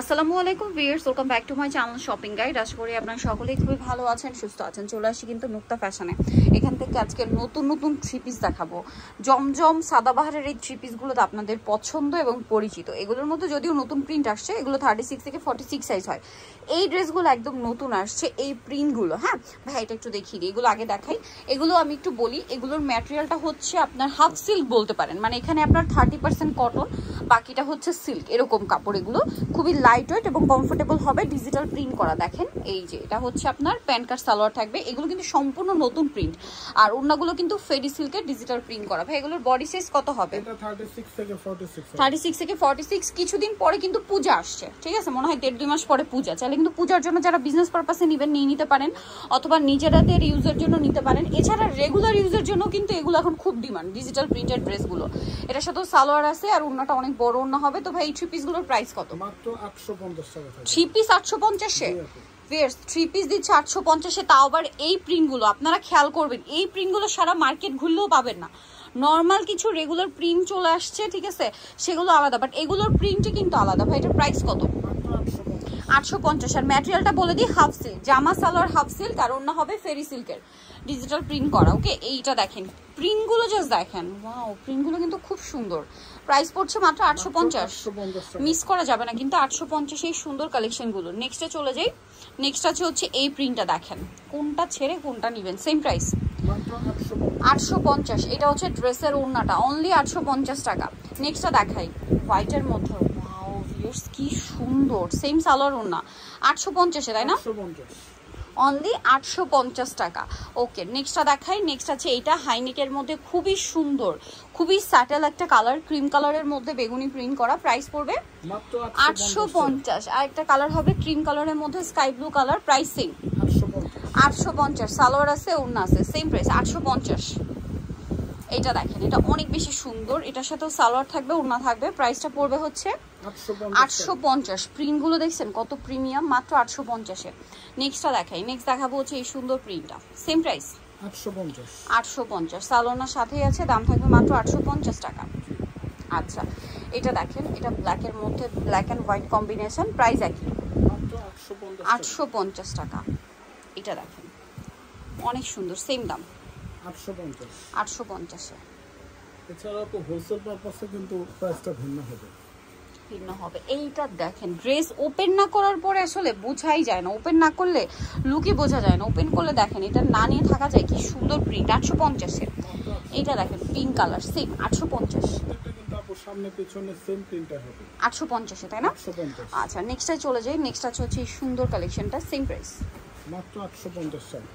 আসসালামু আলাইকুম viewers, welcome back to my channel shopping guide. আশা করি আপনারা সকলেই খুবই ভালো আছেন, সুস্থ আছেন। চলে আসি কিন্তু নুক্তা ফ্যাশনে। এখান থেকে আজকে নতুন নতুন থ্রি পিস দেখাবো। জমজম সাদাবাহারের এই থ্রি পিসগুলো তো আপনাদের পছন্দ এবং পরিচিত। এগুলোর মধ্যে যদিও নতুন প্রিন্ট আসছে, এগুলো 36 থেকে 46 সাইজ হয়। এই ড্রেসগুলো একদম নতুন আসছে, এই প্রিন্টগুলো। হ্যাঁ ভাই, এটা একটু দেখিয়ে দিই, এগুলো আগে দেখাই। এগুলো আমি একটু বলি, এগুলোর ম্যাটেরিয়ালটা হচ্ছে আপনার হাফ সিল্ক বলতে পারেন, মানে এখানে আপনার 30% কটন, বাকিটা হচ্ছে সিল্ক। এরকম কাপড়, এগুলো খুবই লাইট ওয়েট এবং কমফোর্টেবল হবে। ডিজিটাল প্রিন্ট করা, দেখেন এই যে এটা হচ্ছে আপনার প্যান্ট কাট সালোয়ার থাকবে। এগুলো কিন্তু সম্পূর্ণ নতুন প্রিন্ট, আর ওড়নাগুলো কিন্তু ফেরি সিল্কের ডিজিটাল প্রিন্ট করা। ভাই এগুলোর বডি সাইজ কত হবে? এটা 36 থেকে 46। 36 থেকে 46। কিছুদিন পরে কিন্তু পূজা আসছে, ঠিক আছে, মনে হয় 1.5-2 মাস পরে পূজা। চাইলে কিন্তু পূজার জন্য যারা বিজনেস পারপাসে নেবেন নিয়ে নিতে পারেন, অথবা নিজেরাদের ইউজের জন্য নিতে পারেন। এছাড়া রেগুলার ইউজের জন্য কিন্তু এগুলো এখন খুব ডিমান্ড, ডিজিটাল প্রিন্টেড ড্রেসগুলো। এটার সাথে সালোয়ার আছে, আর ওড়নাটা অনেক বড় ওড়না হবে। তো ভাই এই থ্রি পিসগুলোর প্রাইস কত? মাত্র 850 টাকা। থ্রি পিস 850-এ? ভিউয়ার্স, থ্রি পিস দিচ্ছে 850-এ, তাও আবার এই প্রিন্টগুলো। আপনারা খেয়াল করবেন, এই প্রিন্টগুলো সারা মার্কেট ঘুরলেও পাবেন না। নর্মাল কিছু রেগুলার প্রিন্ট চলে আসছে, ঠিক আছে, সেগুলো আলাদা, বাট এগুলোর প্রিন্টই কিন্তু আলাদা। ভাই এটার প্রাইস কত? 850। আর ম্যাটেরিয়ালটা বলে দিই, হাফ সিল্ক, জামা সালোয়ার হাফ সিল্ক, আর অন্য হবে ফেরি সিল্কের ডিজিটাল প্রিন্ট করা। ওকে, এইটা দেখেন, প্রিন্টগুলো জাস্ট দেখেন, ওয়াও, প্রিন্টগুলো কিন্তু খুব সুন্দর। প্রাইস পড়ছে মাত্র 850, মিস করা যাবে না কিন্তু 850 এই সুন্দর কালেকশনগুলো। নেক্সটে চলে যাই। নেক্সট আছে হচ্ছে এই প্রিন্টটা, দেখেন কোনটা ছেড়ে কোনটা নেবেন। Same price 850। এটা হচ্ছে ড্রেসের ওড়নাটা, অনলি 850 টাকা। নেক্সটটা দেখাই, হোয়াইটের মধ্যে, ওয়াও ভিউয়ার্স কি সুন্দর। সেম সালোয়ার ওড়না, 850-এ, তাই না? অনলি 850 টাকা। ওকে, নেক্সটটা দেখাই। নেক্সট আছে এইটা হাইনেকের মধ্যে, খুবই সুন্দর, খুবই স্যাটেল একটা কালার, ক্রিম কালারের মধ্যে বেগুনি প্রিন্ট করা। প্রাইস পড়বে মাত্র 850। আর একটা কালার হবে ক্রিম কালারের মধ্যে sky blue colour, price same 850। Salwar আছে, ওড়না আছে, সেম প্রাইস 850। এটা দেখেন, এটা অনেক বেশি সুন্দর, এটার সাথেও সালোয়ার থাকবে, ওড়না থাকবে। প্রাইসটা পড়বে হচ্ছে 850। প্রিন্টগুলো দেখছেন কত প্রিমিয়াম, মাত্র 850-এ। নেক্সটটা দেখাই। নেক্সট দেখাবো হচ্ছে এই সুন্দর প্রিন্টটা, সেম প্রাইস 850। সালোয়ারের সাথেই আছে, দাম থাকবে মাত্র 850 টাকা। আচ্ছা, এটা দেখেন, এটা ব্ল্যাকের মধ্যে black and white combination, price একই, 850 টাকা। এটা দেখেন অনেক সুন্দর, সেম দাম 850-এ। এছাড়া তো হোলসেল পারপাসে কিন্তু প্রাইসটা ভিন্ন হবে। এইটা দেখেন, ড্রেস ওপেন না করার পরে আসলে বোঝাই যায় না, ওপেন না করলে লুকই বোঝা যায় না। ওপেন করলে দেখেন, এটা না নিয়ে থাকা যায়, কি সুন্দর প্রিন্ট। 850-এর এইটা দেখেন, পিঙ্ক কালার, সেম 850। সামনে পিছনে সেম প্রিন্টটা হবে 850-এ, তাই না? আচ্ছা, নেক্সটে চলে যাই। নেক্সট আছে হচ্ছে এই সুন্দর কালেকশনটা, সেম প্রাইস মাত্র 850 টাকা।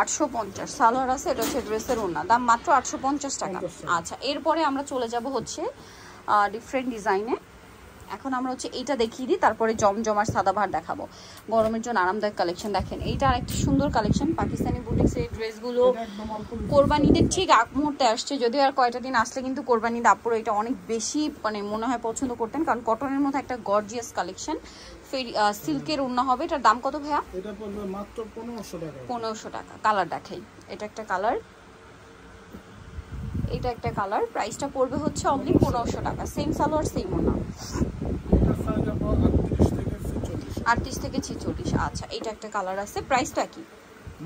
850 সালোয়ার আছে, এটা হচ্ছে ড্রেসের ওড়না, দাম মাত্র 850 টাকা। আচ্ছা, এরপরে আমরা চলে যাব হচ্ছে ডিফারেন্ট ডিজাইনে। এখন আমরা হচ্ছে এইটা দেখিয়ে দিই, তারপরে জমজমার সাদাবাহার দেখাবো। গরমের জন্য আরামদায়ক কালেকশন দেখেন, এইটা আরেকটা সুন্দর কালেকশন। পাকিস্তানি বুটিক্সের ড্রেসগুলো কোরবানিদের ঠিক আগ মুহূর্তে আসছে, যদিও আর কয়টা দিন আসলে কিন্তু কোরবানির আপুরা এটা অনেক বেশি মানে মনে হয় পছন্দ করতেন, কারণ কটনের মধ্যে একটা গর্জিয়াস কালেকশন। সিল্কের ওড়না হবে। এটার দাম কত ভাইয়া? এটা পড়বে মাত্র 1500 টাকা। 1500 টাকা। কালার দেখাই, এটা একটা কালার, এটা একটা কালার। প্রাইসটা পড়বে হচ্ছে অনলি 1500 টাকা। সেম সালোয়ার, সেম ওড়না, এটা সাইজ হবে 38 থেকে 46। আচ্ছা, এটা একটা কালার আছে, প্রাইসটা কি?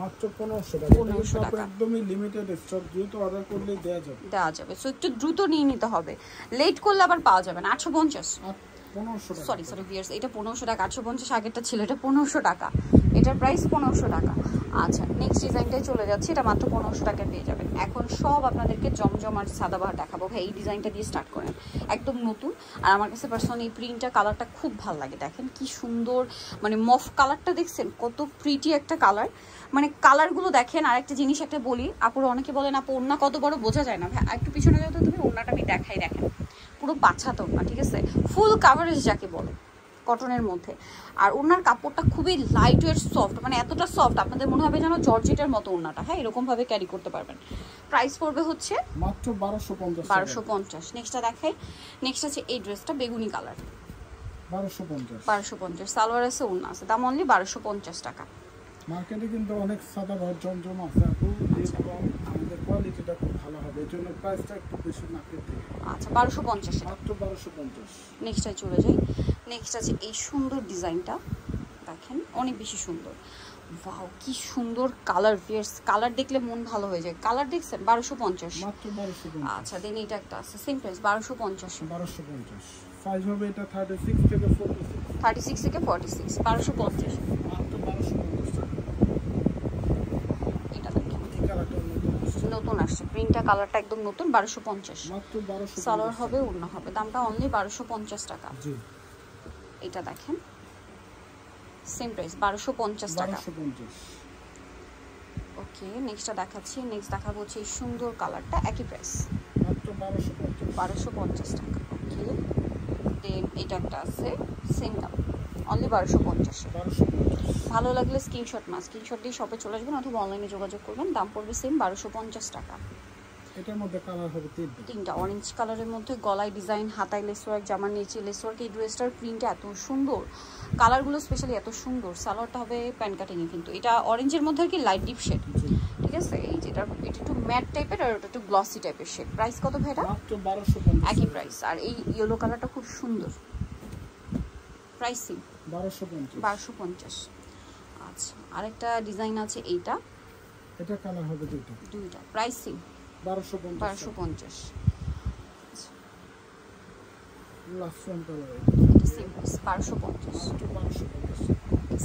মাত্র 1500 টাকা। 1500 টাকা, একদমই লিমিটেড স্টক, দ্রুত অর্ডার করলে দেওয়া যাবে। সো একটু দ্রুত নিয়ে নিতে হবে, লেট করলে আবার পাওয়া যাবে না। 850, সরি ভিউয়ার্স, এটা 1500 টাকা। 850 আগেরটা ছিল, এটা 1500 টাকা। এটার প্রাইস 1500 টাকা। আচ্ছা, নেক্সট ডিজাইনটাই চলে যাচ্ছে, এটা মাত্র 1500 টাকায় পেয়ে যাবেন। এখন সব আপনাদেরকে জমজম আর সাদাবাহার দেখাবো। ভাই এই ডিজাইনটা দিয়ে স্টার্ট করেন, একদম নতুন। আর আমার কাছে পার্সোনালি এই প্রিন্টটা, কালারটা খুব ভালো লাগে। দেখেন কি সুন্দর, মানে মফ কালারটা দেখছেন কত প্রিটি একটা কালার, মানে কালারগুলো দেখেন। আর একটা জিনিস একটা বলি, আপুরা অনেকে বলেন আপু ওড়না কত বড় বোঝা যায় না। ভাই একটু পিছনে যাও তো তুমি, ওড়নাটা আমি দেখাই। দেখেন পুরো বাছাতো ওড়না, ঠিক আছে, ফুল কাভারেজ যাকে বলে কটনের মধ্যে। আর ওড়নার কাপড়টা খুবই লাইট ওয়েট, সফট, মানে এতটা সফট আপনাদের মনে হবে যেন জর্জেটের মতো ওড়নাটা। হ্যাঁ, এরকম ভাবে ক্যারি করতে পারবেন। প্রাইস পড়বে হচ্ছে মাত্র 1250। নেক্সটটা দেখাই। নেক্সট আছে এই ড্রেসটা, বেগুনি কালার, 1250। সালোয়ার আছে, ওড়না আছে, দাম অনলি 1250 টাকা। মার্কেটে কিন্তু অনেক সাদাবাহার জমজম আছে আপু, আমাদের কোয়ালিটিটা খুব ভালো হবে, এজন্য প্রাইসটা একটু বেশি মার্কেট থেকে। আচ্ছা, 1250 মাত্র 1250। নেক্সটে চলে যাই। নেক্সট আছে এই সুন্দর ডিজাইনটা, দেখেন অনেক বেশি সুন্দর। ওয়াও কি সুন্দর কালার, ভিয়ার্স কালার দেখলে মন ভালো হয়ে যায়। কালার দেখছেন 1250 মাত্র 1250। আচ্ছা দেন এটা একটা আছে সেম প্রাইস 1250 1250 সাইজ হবে এটা 36 থেকে 46 36 থেকে 46 1250 মাত্র 1250 টাকা। এটা দেখেন এই কালারটা নতুন আসছে, প্রিন্টটা কালারটা একদম নতুন 1250 মাত্র 1250 সালোয়ার হবে ওড়না হবে, দামটা অনলি 1250 টাকা। জি এটা দেখেন সেম প্রাইস 1250 টাকা। 1250 ওকে নেক্সটটা দেখাচ্ছি, নেক্সট দেখাবো হচ্ছে এই সুন্দর কালারটা, একই প্রাইস মাত্র 1250 টাকা। ওকে দেন এটা একটা আছে সেম দাম অনলি 1250। ভালো লাগলে স্ক্রিনশট দিয়ে শপে চলে আসবেন অথবা অনলাইনে যোগাযোগ করবেন, দাম পড়বে সেম 1250 টাকা। এটার মধ্যে কালার হবে তিনটা, অরেঞ্জ কালারের মধ্যে গলায় ডিজাইন, হাতায় লেস ওয়ার্ক, জামার নিচে লেস ওয়ার্ক। এই ড্রেসটার প্রিন্টটা এত সুন্দর, কালারগুলো স্পেশালি এত সুন্দর। সালোয়ারটা হবে প্যান্ট কাটিংয়ে, কিন্তু এটা অরেঞ্জের মধ্যে আর কি লাইট ডিপ শেড, ঠিক আছে। এই যেটা এটা একটু ম্যাট টাইপের আর ওটা একটু গ্লসি টাইপের শেড। প্রাইস কত ভাই এটা? মাত্র 1250 একই প্রাইস। আর এই ইয়েলো কালারটা খুব সুন্দর, প্রাইসিং 1250। আচ্ছা আরেকটা ডিজাইন আছে এইটা, এটা কালার হবে দুইটা, প্রাইসিং 1250। লাস্ট ওয়ান কালার এটা সেম প্রাইস 1250।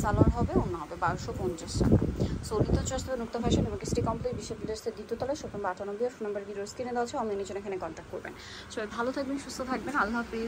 সালোয়ার হবে ওড়না হবে 1250 টাকা। সলিত চয়েস হবে নুক্তা ফ্যাশন এবং স্টি কমপ্লিট বিশ্ব বিদেশের দ্বিতীয় তলায়, শপ নম্বর 98 ফোন নাম্বার ভিডিওর স্ক্রিনে দেওয়া আছে, অনলাইনে জন্য এখানে কন্ট্যাক্ট করবেন। সবাই ভালো থাকবেন, সুস্থ থাকবেন, আল্লাহ হাফেজ।